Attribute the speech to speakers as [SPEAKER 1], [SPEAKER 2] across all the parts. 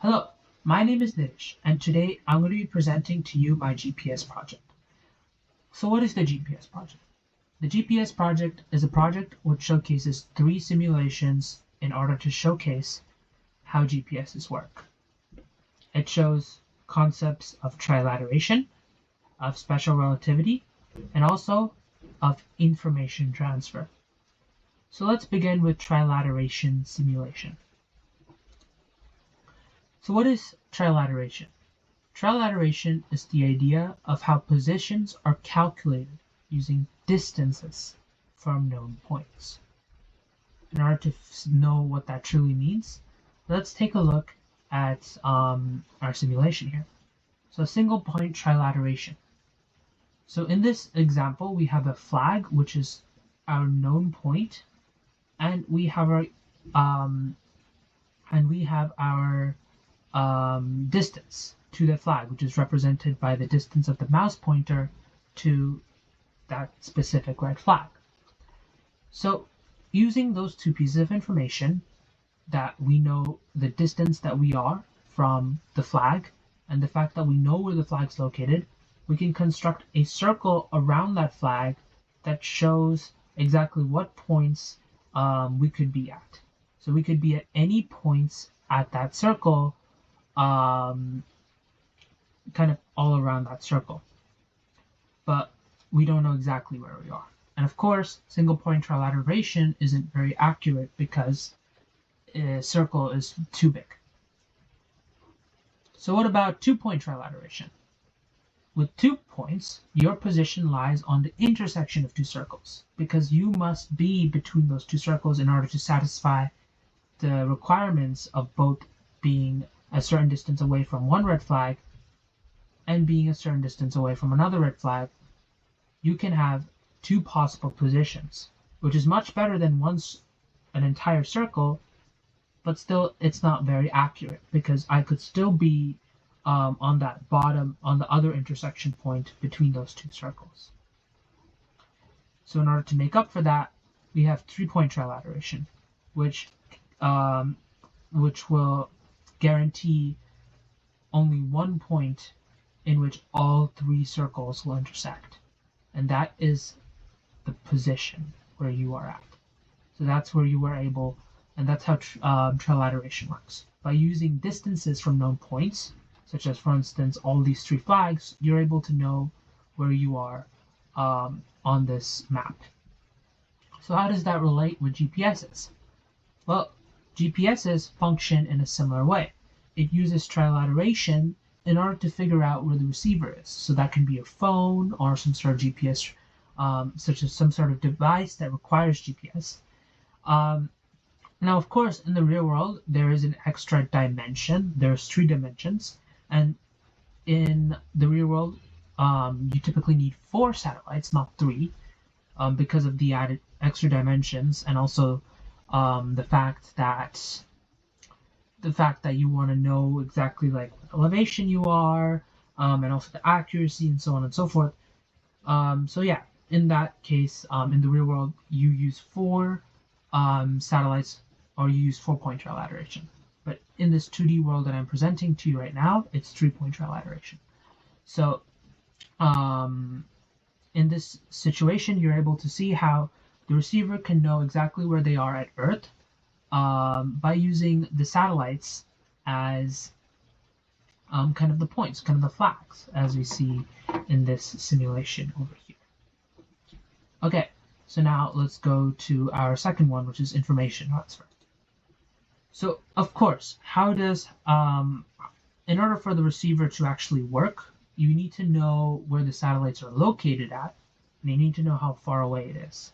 [SPEAKER 1] Hello, my name is Nish, and today I'm going to be presenting to you my GPS project. So what is the GPS project? The GPS project is a project which showcases 3 simulations in order to showcase how GPSs work. It shows concepts of trilateration, of special relativity, and also of information transfer. So let's begin with trilateration simulation. So what is trilateration? Trilateration is the idea of how positions are calculated using distances from known points. In order to know what that truly means, let's take a look at our simulation here. So single point trilateration. So in this example, we have a flag, which is our known point, and we have our distance to the flag, which is represented by the distance of the mouse pointer to that specific red flag. So using those two pieces of information, that we know the distance that we are from the flag and the fact that we know where the flag's located, we can construct a circle around that flag that shows exactly what points we could be at. So we could be at any points at that circle, kind of all around that circle, but we don't know exactly where we are. And of course, single point trilateration isn't very accurate because a circle is too big. So what about 2-point trilateration? With 2 points, your position lies on the intersection of 2 circles, because you must be between those 2 circles in order to satisfy the requirements of both being a certain distance away from one red flag and being a certain distance away from another red flag. You can have 2 possible positions, which is much better than an entire circle, but still it's not very accurate because I could still be on that bottom, on the other intersection point between those 2 circles. So in order to make up for that, we have 3-point trilateration, which will guarantee only 1 point in which all 3 circles will intersect, and that is the position where you are at. So that's where you are able, and that's how trilateration works. By using distances from known points, such as, for instance, all these 3 flags, you're able to know where you are on this map. So how does that relate with GPSs? Well, GPSs function in a similar way. It uses trilateration in order to figure out where the receiver is. So that can be a phone or some sort of GPS, such as some sort of device that requires GPS. Now, of course, in the real world, there is an extra dimension. There's 3 dimensions. And in the real world, you typically need 4 satellites, not 3, because of the added extra dimensions, and also the fact that you want to know exactly like what elevation you are, and also the accuracy and so on and so forth. So yeah, in that case, in the real world, you use 4 satellites, or you use 4-point trilateration. But in this 2D world that I'm presenting to you right now, it's 3-point trilateration. So in this situation, you're able to see how the receiver can know exactly where they are at Earth by using the satellites as kind of the points, kind of the flags, as we see in this simulation over here. Okay, so now let's go to our second one, which is information transfer. So, of course, how does, in order for the receiver to actually work, you need to know where the satellites are located at, and you need to know how far away it is.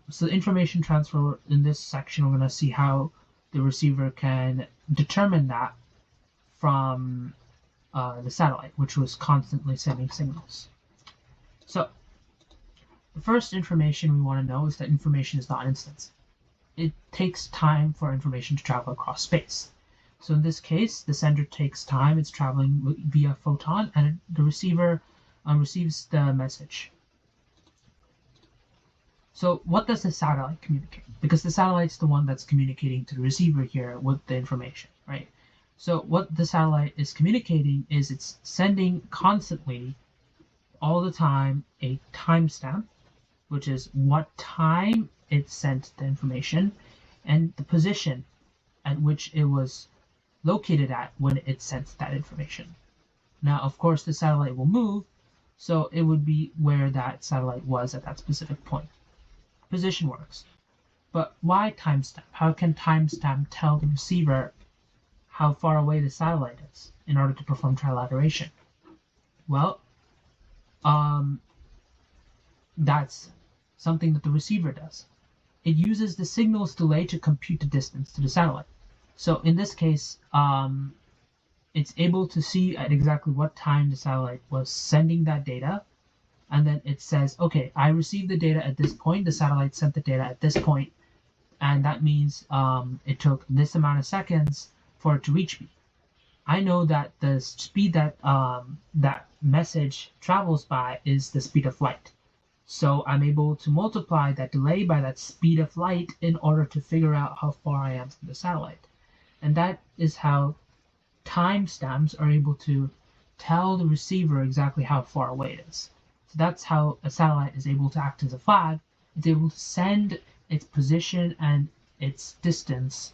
[SPEAKER 1] So information transfer, in this section, we're going to see how the receiver can determine that from the satellite, which was constantly sending signals. So the first information we want to know is that information is not instant. It takes time for information to travel across space. So in this case, the sender takes time, it's traveling via photon, and the receiver receives the message. So what does the satellite communicate? Because the satellite's the one that's communicating to the receiver here with the information, right? So what the satellite is communicating is it's sending constantly, all the time, a timestamp, which is what time it sent the information, and the position at which it was located at when it sent that information. Now, of course, the satellite will move, so it would be where that satellite was at that specific point. Position works. But why timestamp? How can timestamp tell the receiver how far away the satellite is in order to perform trilateration? Well, that's something that the receiver does. It uses the signal's delay to compute the distance to the satellite. So in this case, it's able to see at exactly what time the satellite was sending that data, and then it says, okay, I received the data at this point, the satellite sent the data at this point, and that means it took this amount of seconds for it to reach me. I know that the speed that that message travels by is the speed of light. So I'm able to multiply that delay by that speed of light in order to figure out how far I am from the satellite. And that is how timestamps are able to tell the receiver exactly how far away it is. So that's how a satellite is able to act as a flag. It's able to send its position and its distance,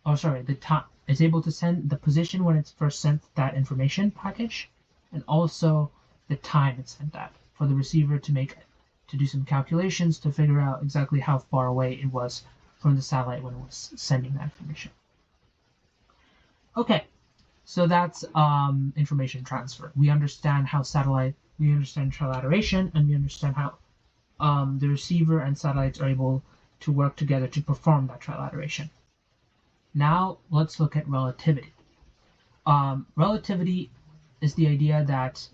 [SPEAKER 1] the time. It's able to send the position when it's first sent that information package, and also the time it sent that for the receiver to do some calculations to figure out exactly how far away it was from the satellite when it was sending that information. Okay, so that's information transfer. We understand we understand trilateration, and we understand how the receiver and satellites are able to work together to perform that trilateration. Now let's look at relativity. Relativity is the idea that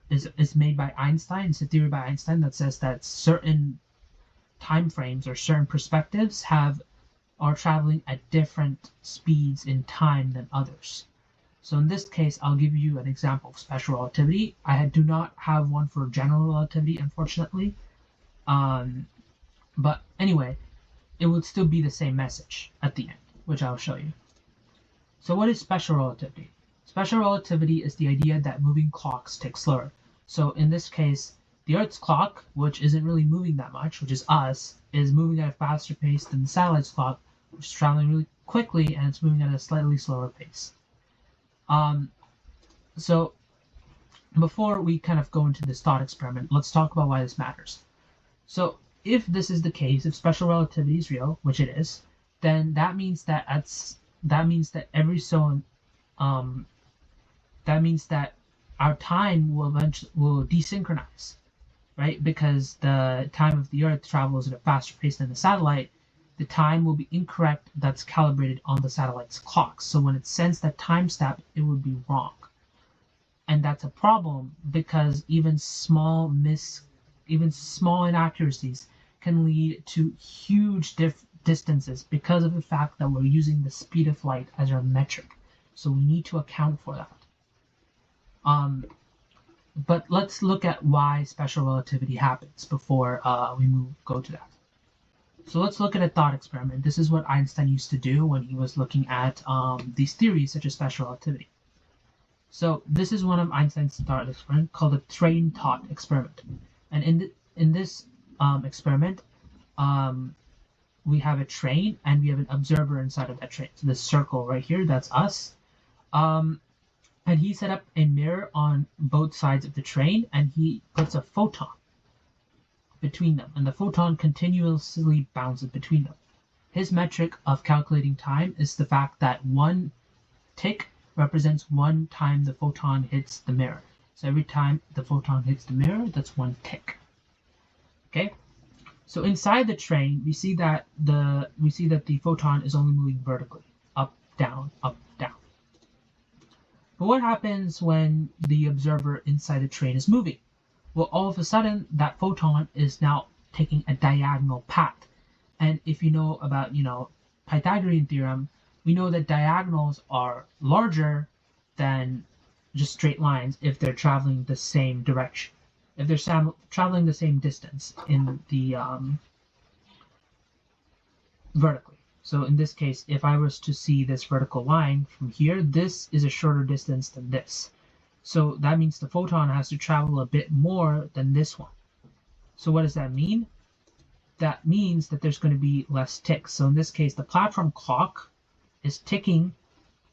[SPEAKER 1] is made by Einstein. It's a theory by Einstein that says that certain time frames or certain perspectives are traveling at different speeds in time than others. So in this case, I'll give you an example of special relativity. I do not have one for general relativity, unfortunately. But anyway, it would still be the same message at the end, which I'll show you. So what is special relativity? Special relativity is the idea that moving clocks tick slower. So in this case, the Earth's clock, which isn't really moving that much, which is us, is moving at a faster pace than the satellite's clock, which is traveling really quickly, and it's moving at a slightly slower pace. So before we kind of go into this thought experiment, let's talk about why this matters. So if this is the case, if special relativity is real, which it is, then that means that our time will desynchronize, right? Because the time of the Earth travels at a faster pace than the satellite, the time will be incorrect that's calibrated on the satellite's clock. So when it sends that timestamp, it would be wrong. And that's a problem because even small inaccuracies can lead to huge distances because of the fact that we're using the speed of light as our metric. So we need to account for that. But let's look at why special relativity happens before we go to that. So let's look at a thought experiment. This is what Einstein used to do when he was looking at these theories such as special relativity. So this is one of Einstein's thought experiments called the train thought experiment. And in this experiment, we have a train and we have an observer inside of that train. So this circle right here, that's us. And he set up a mirror on both sides of the train, and he puts a photon between them, and the photon continuously bounces between them. His metric of calculating time is the fact that one tick represents one time the photon hits the mirror. So every time the photon hits the mirror, that's one tick. Okay? So inside the train, we see that the photon is only moving vertically, up, down, up, down. But what happens when the observer inside the train is moving? Well, all of a sudden, that photon is now taking a diagonal path. And if you know about, Pythagorean theorem, we know that diagonals are larger than just straight lines if they're traveling the same direction. If they're traveling the same distance in the vertically. So in this case, if I was to see this vertical line from here, this is a shorter distance than this. So that means the photon has to travel a bit more than this one. So what does that mean? That means that there's going to be less ticks. So in this case, the platform clock is ticking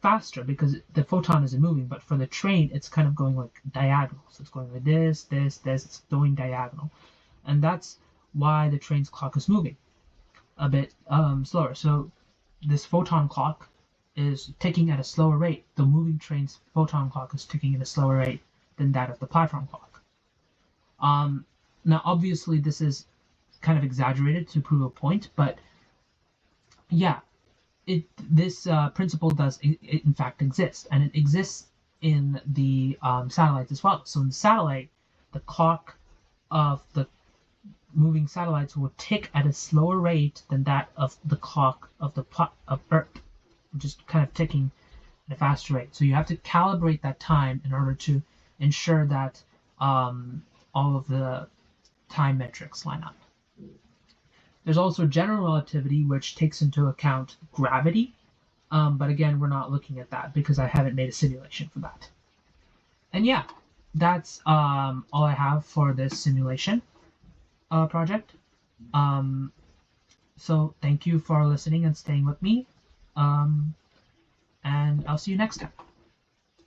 [SPEAKER 1] faster because the photon isn't moving, but for the train, it's kind of going like diagonal. So it's going like this, it's going diagonal. And that's why the train's clock is moving a bit slower. So this photon clock is ticking at a slower rate. The moving train's photon clock is ticking at a slower rate than that of the platform clock. Now, obviously, this is kind of exaggerated to prove a point, but yeah, this principle does in fact exist, and it exists in the satellites as well. So in the satellite, the clock of the moving satellites will tick at a slower rate than that of the clock of Earth, which is kind of ticking at a faster rate. So you have to calibrate that time in order to ensure that all of the time metrics line up. There's also general relativity, which takes into account gravity, but again, we're not looking at that because I haven't made a simulation for that. And yeah, that's all I have for this simulation project. So thank you for listening and staying with me, and I'll see you next time.